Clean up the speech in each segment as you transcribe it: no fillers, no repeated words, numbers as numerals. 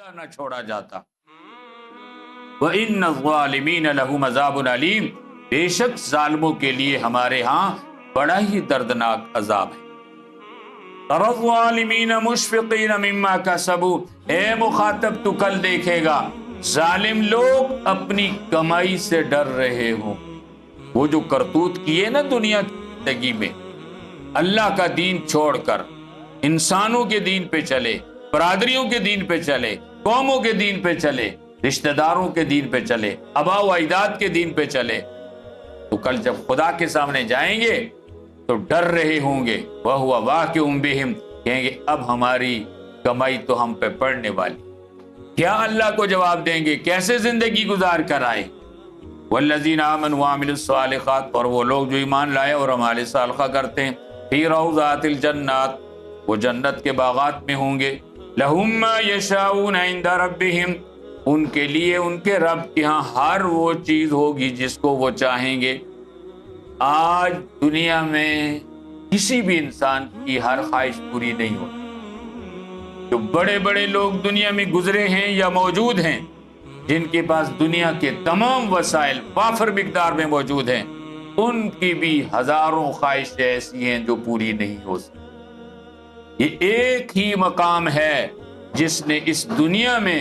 زندہ نہ چھوڑا جاتا۔ وَإِنَّ الظَّالِمِينَ لَهُمْ عَذَابٌ أَلِيمٌ، بے شک ظالموں کے لیے ہمارے ہاں بڑا ہی دردناک عذاب ہے۔ تَرَى الظَّالِمِينَ مُشْفِقِينَ مِمَّا كَسَبُوا، اے مخاطب تو کل دیکھے گا ظالم لوگ اپنی کمائی سے ڈر رہے ہوں۔ وہ جو کرتوت کیے نا دنیا کی زندگی میں، اللہ کا دین چھوڑ کر انسانوں کے دین پہ چلے، برادریوں کے دین پہ چلے، قوموں کے دین پہ چلے، رشتہ داروں کے دین پہ چلے، آباء و اجداد کے دین پہ چلے، تو کل جب خدا کے سامنے جائیں گے تو ڈر رہے ہوں گے۔ وَهُوَ وَاقِعٌ بِهِمْ، کہیں گے اب ہماری کمائی تو ہم پہ پڑنے والی، کیا اللہ کو جواب دیں گے، کیسے زندگی گزار کر آئے۔ وَالَّذِينَ آمَنُوا وَعَمِلُوا الصَّالِحَاتِ، اور وہ لوگ جو ایمان لائے اور اعمال صالحہ کرتے ہیں، فِي رَوْضَاتِ الْجَنَّاتِ، وہ جنت کے باغات میں ہوں گے، لَهُم مَّا يَشَاءُونَ عِندَ رَبِّهِمْ، ان کے لیے ان کے رب کے ہاں ہر وہ چیز ہوگی جس کو وہ چاہیں گے۔ آج دنیا میں کسی بھی انسان کی ہر خواہش پوری نہیں ہوتی۔ جو بڑے بڑے لوگ دنیا میں گزرے ہیں یا موجود ہیں، جن کے پاس دنیا کے تمام وسائل وافر مقدار میں موجود ہیں، ان کی بھی ہزاروں خواہشیں ایسی ہیں جو پوری نہیں ہو سکتی۔ یہ ایک ہی مقام ہے جس نے اس دنیا میں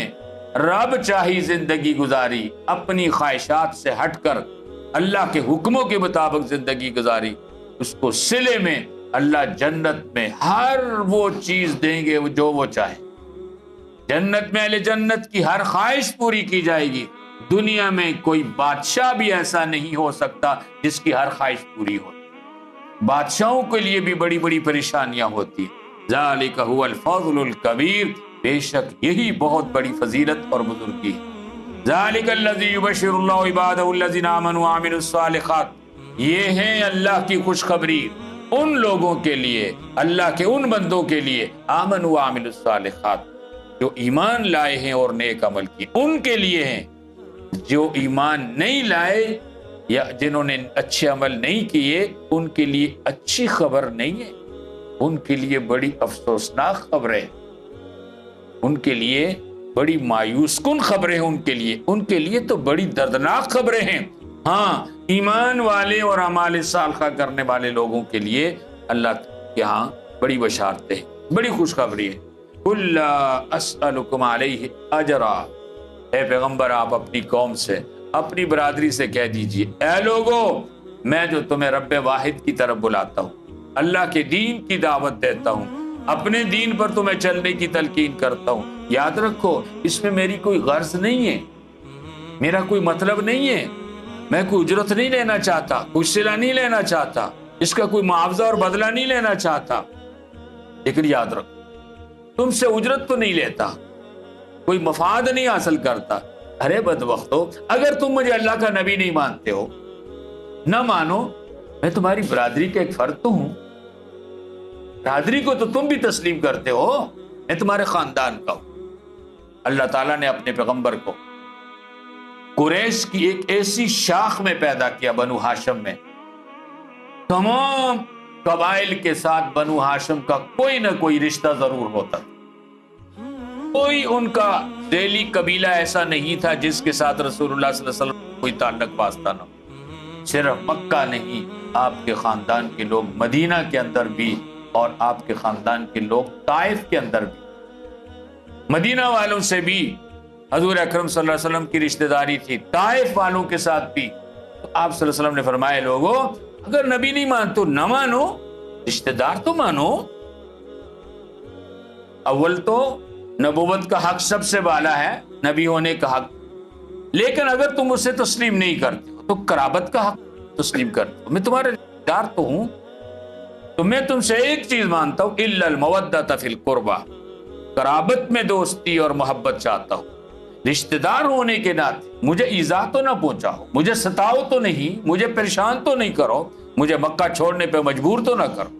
رب چاہی زندگی گزاری، اپنی خواہشات سے ہٹ کر اللہ کے حکموں کے مطابق زندگی گزاری، اس کو صلے میں اللہ جنت میں ہر وہ چیز دیں گے جو وہ چاہے۔ جنت میں اہل جنت کی ہر خواہش پوری کی جائے گی۔ دنیا میں کوئی بادشاہ بھی ایسا نہیں ہو سکتا جس کی ہر خواہش پوری ہو۔ بادشاہوں کے لیے بھی بڑی بڑی پریشانیاں ہوتی ہیں۔ ذالک هو الفضل الکبیر، بے شک یہی بہت بڑی فضیلت اور بزرگی ہے۔ ذالک الذی یبشر اللہ عبادہ الذین آمنوا وعملوا الصالحات، یہ ہے اللہ کی خوشخبری ان لوگوں کے لیے، اللہ کے ان بندوں کے لیے، آمنوا وعملوا الصالحات، جو ایمان لائے ہیں اور نیک عمل کیے، ان کے لیے ہیں۔ جو ایمان نہیں لائے یا جنہوں نے اچھے عمل نہیں کیے، ان کے لیے اچھی خبر نہیں ہے، ان کے لیے بڑی افسوسناک خبریں، ان کے لیے بڑی مایوس کن خبریں، ان کے لیے تو بڑی دردناک خبریں ہیں۔ ہاں، ایمان والے اور اعمال صالحہ کرنے والے لوگوں کے لیے اللہ کے ہاں بڑی بشارتیں ہیں، بڑی خوشخبری ہے۔ قُل لَا أَسْأَلُكُمْ عَلَيْهِ أَجْرًا، اے پیغمبر آپ اپنی قوم سے، اپنی برادری سے کہہ دیجئے، اے لوگو، میں جو تمہیں رب واحد کی طرف بلاتا ہوں، اللہ کے دین کی دعوت دیتا ہوں، اپنے دین پر تمہیں چلنے کی تلقین کرتا ہوں، یاد رکھو اس میں میری کوئی غرض نہیں ہے، میرا کوئی مطلب نہیں ہے، میں کوئی اجرت نہیں لینا چاہتا، کوئی صلہ نہیں لینا چاہتا، اس کا کوئی معاوضہ اور بدلہ نہیں لینا چاہتا، لیکن یاد رکھو تم سے اجرت تو نہیں لیتا، کوئی مفاد نہیں حاصل کرتا۔ ارے بدبختو، اگر تم مجھے اللہ کا نبی نہیں مانتے ہو، نہ مانو، میں تمہاری برادری کا ایک فرد تو ہوں، برادری کو تو تم بھی تسلیم کرتے ہو، میں تمہارے خاندان کا ہوں۔ اللہ تعالیٰ نے اپنے پیغمبر کو قریش کی ایک ایسی شاخ میں پیدا کیا، بنو ہاشم میں، تمام قبائل کے ساتھ بنو ہاشم کا کوئی نہ کوئی رشتہ ضرور ہوتا تھا، کوئی ان کا ذیلی قبیلہ ایسا نہیں تھا جس کے ساتھ رسول اللہ صلی اللہ علیہ وسلم کوئی تعلق واسطہ نہ ہو۔ صرف مکہ نہیں، آپ کے خاندان کے لوگ مدینہ کے اندر بھی، اور آپ کے خاندان کے لوگ طائف کے اندر بھی، مدینہ والوں سے بھی حضور اکرم صلی اللہ علیہ وسلم کی رشتہ داری تھی، طائف والوں کے ساتھ بھی۔ تو آپ صلی اللہ علیہ وسلم نے فرمایا، لوگوں اگر نبی نہیں مانتے نہ مانو، رشتہ دار تو مانو۔ اول تو نبوت کا حق سب سے بالا ہے، نبی ہونے کا حق، لیکن اگر تم اسے تسلیم نہیں کرتے ہو تو قرابت کا حق تسلیم کرتے ہو۔ میں تمہارے رشتہ دار تو ہوں، تو میں تم سے ایک چیز مانتا ہوں، الا المودۃ فی القربہ، قرابت میں دوستی اور محبت چاہتا ہوں، رشتہ دار ہونے کے ناطے مجھے ایذا تو نہ پہنچاؤ، مجھے ستاؤ تو نہیں، مجھے پریشان تو نہیں کرو، مجھے مکہ چھوڑنے پہ مجبور تو نہ کرو۔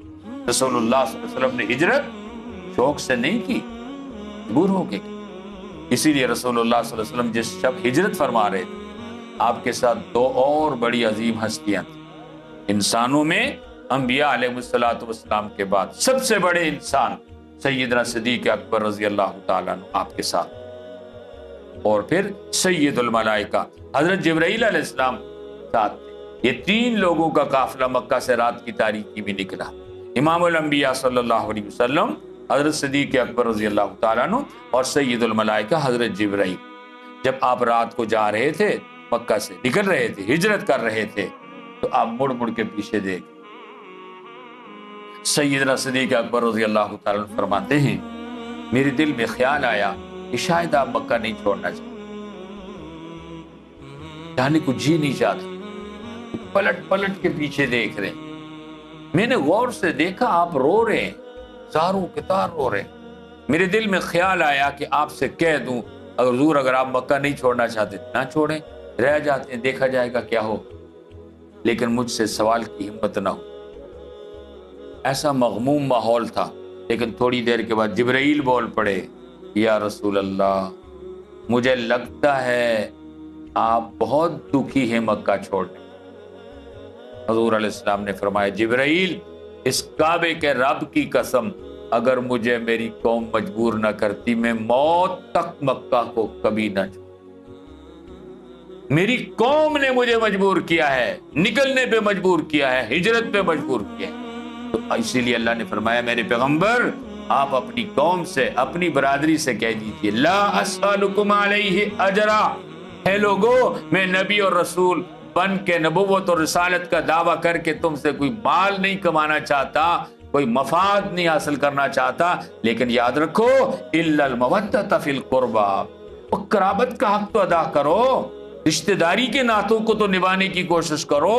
رسول اللہ صلی اللہ علیہ وسلم نے ہجرت شوق سے نہیں کی، مجبور ہو کے کی۔ اسی لیے رسول اللہ صلی اللہ علیہ وسلم جس شب ہجرت فرما رہے تھے، آپ کے ساتھ دو اور بڑی عظیم ہستیاں تھیں انسانوں میں، انبیاء علیہ السلام کے بعد سب سے بڑے انسان سیدنا صدیق اکبر رضی اللہ تعالیٰ عنہ آپ کے ساتھ، اور پھر سید الملائکہ حضرت جبرائیل علیہ السلام ساتھ تھے۔ یہ 3 لوگوں کا قافلہ مکہ سے رات کی تاریکی میں نکلا۔ امام الانبیاء صلی اللہ علیہ وسلم، حضرت صدیق اکبر رضی اللہ تعالیٰ عنہ اور سید الملائکہ حضرت جبرائیل، جب آپ رات کو جا رہے تھے، مکہ سے نکل رہے تھے، ہجرت کر رہے تھے، تو آپ مڑ مڑ کے پیچھے دیکھ سیدنا صدیق اکبر رضی اللہ تعالیٰ عنہ فرماتے ہیں میرے دل میں خیال آیا کہ شاید آپ مکہ نہیں چھوڑنا چاہتے، جانے کو جی نہیں چاہتے، پلٹ پلٹ کے پیچھے دیکھ رہے ہیں۔ میں نے غور سے دیکھا آپ رو رہے ہیں، زاروں کے تار رو رہے ہیں۔ میرے دل میں خیال آیا کہ آپ سے کہہ دوں حضور اگر آپ مکہ نہیں چھوڑنا چاہتے نہ چھوڑیں، رہ جاتے ہیں، دیکھا جائے گا کیا ہو، لیکن مجھ سے سوال کی ہمت نہ ہو۔ ایسا مغموم ماحول تھا، لیکن تھوڑی دیر کے بعد جبرائیل بول پڑے، یا رسول اللہ مجھے لگتا ہے آپ بہت دکھی ہیں مکہ چھوڑنے۔ حضور علیہ السلام نے فرمایا جبرائیل اس کعبے کے رب کی قسم اگر مجھے میری قوم مجبور نہ کرتی میں موت تک مکہ کو کبھی نہ چھوڑ۔ میری قوم نے مجھے مجبور کیا ہے، نکلنے پہ مجبور کیا ہے، ہجرت پہ مجبور کیا ہے، تو اسی لیے اللہ نے فرمایا میرے پیغمبر آپ اپنی قوم سے، اپنی برادری سے کہہ دیجئے لا اسألکم علیہ اجرا، اے لوگو میں نبی اور رسول بن کے نبوت اور رسالت کا دعویٰ کر کے تم سے کوئی مال نہیں کمانا چاہتا، کوئی مفاد نہیں حاصل کرنا چاہتا، لیکن یاد رکھو الا المودۃ فی القربى، قرابت کا حق تو ادا کرو، رشتہ داری کے ناتوں کو تو نبھانے کی کوشش کرو،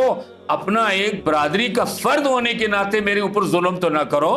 اپنا ایک برادری کا فرد ہونے کے ناطے میرے اوپر ظلم تو نہ کرو۔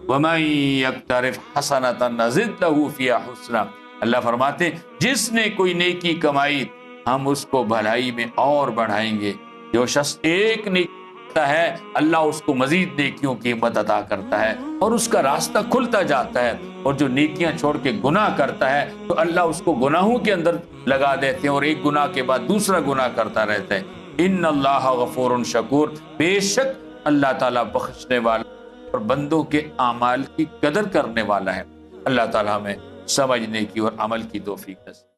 وَمَن يَقْتَرِفْ حَسَنَةً نَزِدْ لَهُ فِيهَا حُسْنًا، اللہ فرماتے جس نے کوئی نیکی کمائی ہم اس کو بھلائی میں اور بڑھائیں گے۔ جو شخص ایک نیکی کرتا ہے اللہ اس کو مزید نیکیوں کی ہمت عطا کرتا ہے اور اس کا راستہ کھلتا جاتا ہے، اور جو نیکیاں چھوڑ کے گناہ کرتا ہے تو اللہ اس کو گناہوں کے اندر لگا دیتے ہیں اور ایک گناہ کے بعد دوسرا گناہ کرتا رہتا ہے۔ ان اللہ غفور شکور، بے شک اللہ تعالیٰ بخشنے والا اور بندوں کے اعمال کی قدر کرنے والا ہے۔ اللہ تعالیٰ ہمیں سمجھنے کی اور عمل کی توفیق نصیب